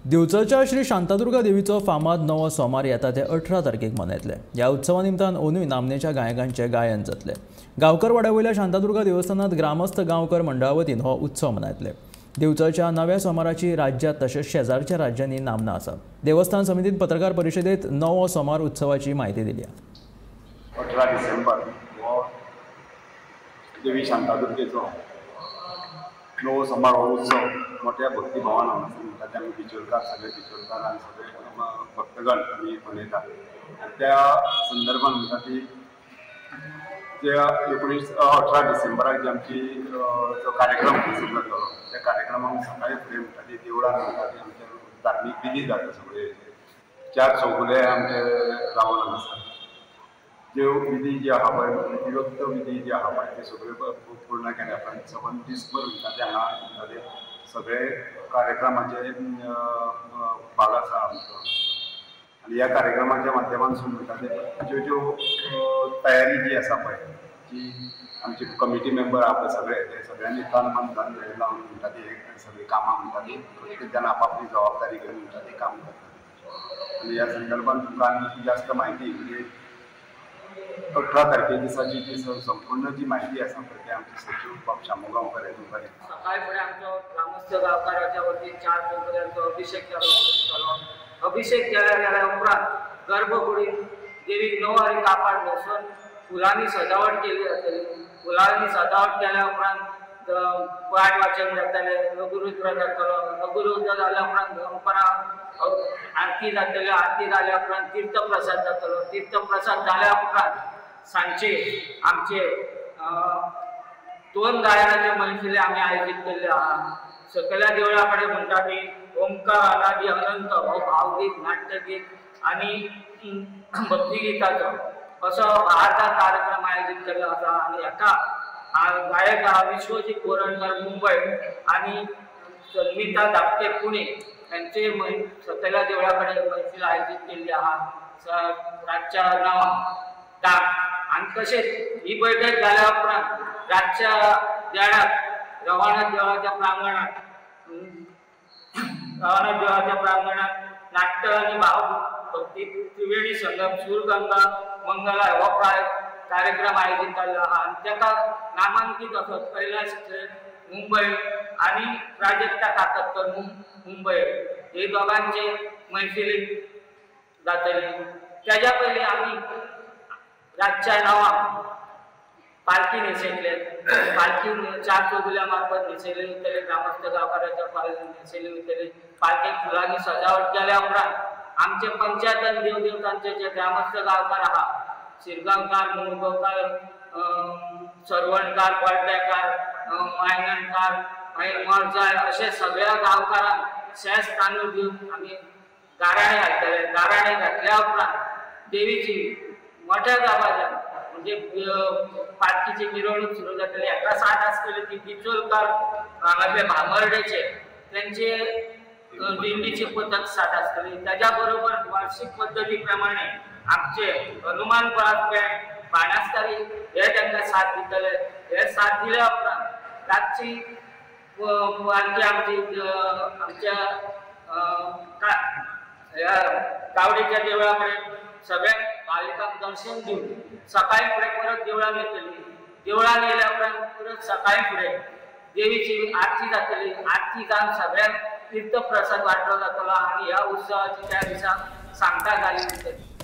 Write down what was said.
दिवचलच्या श्री शांतादुर्गा देवीचो फामाद नवो सोमार येता ते 18 तारखेक मनयतले। ह्या उत्सवा निमतान अंदूय नामनेच्या गायकांचे गायन जातले। गांवकर वाड्यावयल्या शांतादुर्गा देवस्थानात ग्रामस्थ गांवकर मंडळा वतीन हो उत्सव मनयतले। दिवचलच्या नव्या सोमाराची राज्यांत तशेंच शेजारच्या राज्यांनी नामना आसा। देवस्थान समितीन पत्रकार परिशदेंत नवो सोमार उत्सवाची म्हायती दिली। 18 डिसेंबर हो देवी शांतादुर्गेचो नवो सोमार हो उत्सव मोठ्या भक्तिभावान म्हणटात आमी बिचोलकार सगळे बिचोलकार आनी सगळे भक्तगण आमी मनयतात। त्या संदर्भान म्हणटा ती जे 18 डिसेंबराक जे आमची जो कार्यक्रम सुरू जातलो त्या कार्यक्रमाक सकाळी फुडें म्हणटा ती देवळान म्हणटा ती आमचे धार्मीक विधी जाता। सगळे 4 चौगुले आमचे रावण आसात। ज्यो विधी जे आहा पळय विरोध विधी जे आहा पळय ते सगळे पूर्ण केल्या उपरांत 7 दिसभर म्हणटा ते हांगा म्हणटा ते सगळे कार्यक्रमाचे भाग आसा आमचो। आनी ह्या कार्यक्रमाच्या माध्यमांतसून म्हणटा ते ज्यो ज्यो तयारी जी आसा पळय जी आमचे कमिटी मेंबर आहा पळय सगळे ते सगळ्यांनी तन मन धन लावन म्हणटा ती सगळी कामां म्हणटा ती प्रत्येक जाण आपापली जबाबदारी घेवन म्हणटा ती काम करता। आनी ह्या संदर्भान तुमकां आनी जास्त म्हायती म्हणजे 18 तारखे दिसाची जी संपूर्ण जी म्हायती आसा पळय ती आमचे सचिव बाब शामगांवकर हे तुमकां दिता। सकाळी फुडें आमचो ग्रामस्थ गांवकाराच्या वतीन 4 चौगुल्यांचो अभिषेक केलो। अभिषेक केल्या उपरांत गर्भकुडीन देवीक नवो आनी कापाड न्हेसोवन फुलांनी सजावट केली जातली। फुलांनी सजावट केल्या उपरांत पाठ वाचन जातले, लघुरुद्र जातलो। लघुरुद्र जाल्या उपरांत दनपारां आरती जातली। आरती जाल्या उपरांत तीर्थप्रसाद जातलो। तीर्थप्रसाद जाल्या उपरांत सांजचे आमचे 2 गायनाचे मैफिली आमी आयोजीत केल्ले आहा। सकयल्या देवळा कडेन म्हणटा ती ओमकार अनादी अनंत हो भावगीत, नाट्यगीत आनी भक्तिगिताचो असो 8 कार्यक्रम आयोजीत केल्लो आसा। आनी हेका गायक आहा विश्वजीत गोरणकर मुंबय आनी सन्मिता धाकटे पुणे यांचे सकयल्या देवळा कडेन मैफिल आयोजीत केल्ली आहा रातच्या 9 आनी तशेंच ही बैठक जाल्या उपरांत रातच्या 11 रवाना देवळाच्या प्रांगणात नाट्य आनी भावभक्ती त्रिवेणी संगम सूरगंगा मंगला हो कार्यक्रम आयोजीत केल्लो आहा। आनी ताका नामांकीत असो कैलास मुंबय आनी प्राजक्ता काकतकर मुंबय हे दोगांचे मैफिली जातली। त्याच्या पयलीं आमी रातच्या 9 पालखी न्हेसयतले। पालखी 4 चौगुल्या मार्फत न्हेसयली वयतली। ग्रामस्थ गांवकाराच्या न्हेसयली वयतली। पालखेक फुलांनी सजावट केल्या उपरांत आमचे पंचायत आनी देवदेवतांचे जे ग्रामस्थ गांवकार आहा शिरगांवकार, मुळगांवकार, सरवणकार, पळटेकार, मायगणकार मागीर मळजाय अशे सगळ्या गांवकारांक शेज तांदूळ दिवन आमी गाराणे घालतले। गाराणे घातल्या उपरांत देवीची मोठ्या दबाज्यान म्हणजे पालखीची मिरवणूक सुरू जातली। हेका साथ आसतली ती बिचोलकार हांगासले भांगरडेचे त्यांचे दिंडीची पथक साथ आसतली। त्याच्या बरोबर वार्षिक पद्धती प्रमाणे आमचे हनुमान पळासपे बाणास्तारी हे तांकां साथ दितले। हे साथ दिल्या उपरांत रातची पालखी आमच्या गावडेच्या देवळा कडेन सगळ्या भाविकांक दर्शन दिवन सकाळी फुडें परत देवळान येतली। देवळान येयल्या उपरांत परत सकाळी फुडें देवीची आरती जातली। आरती जावन सगळ्यांक तीर्थप्रसाद वांटलो जातलो आनी ह्या उत्सवाची त्या दिसा सांगता जाली जातली।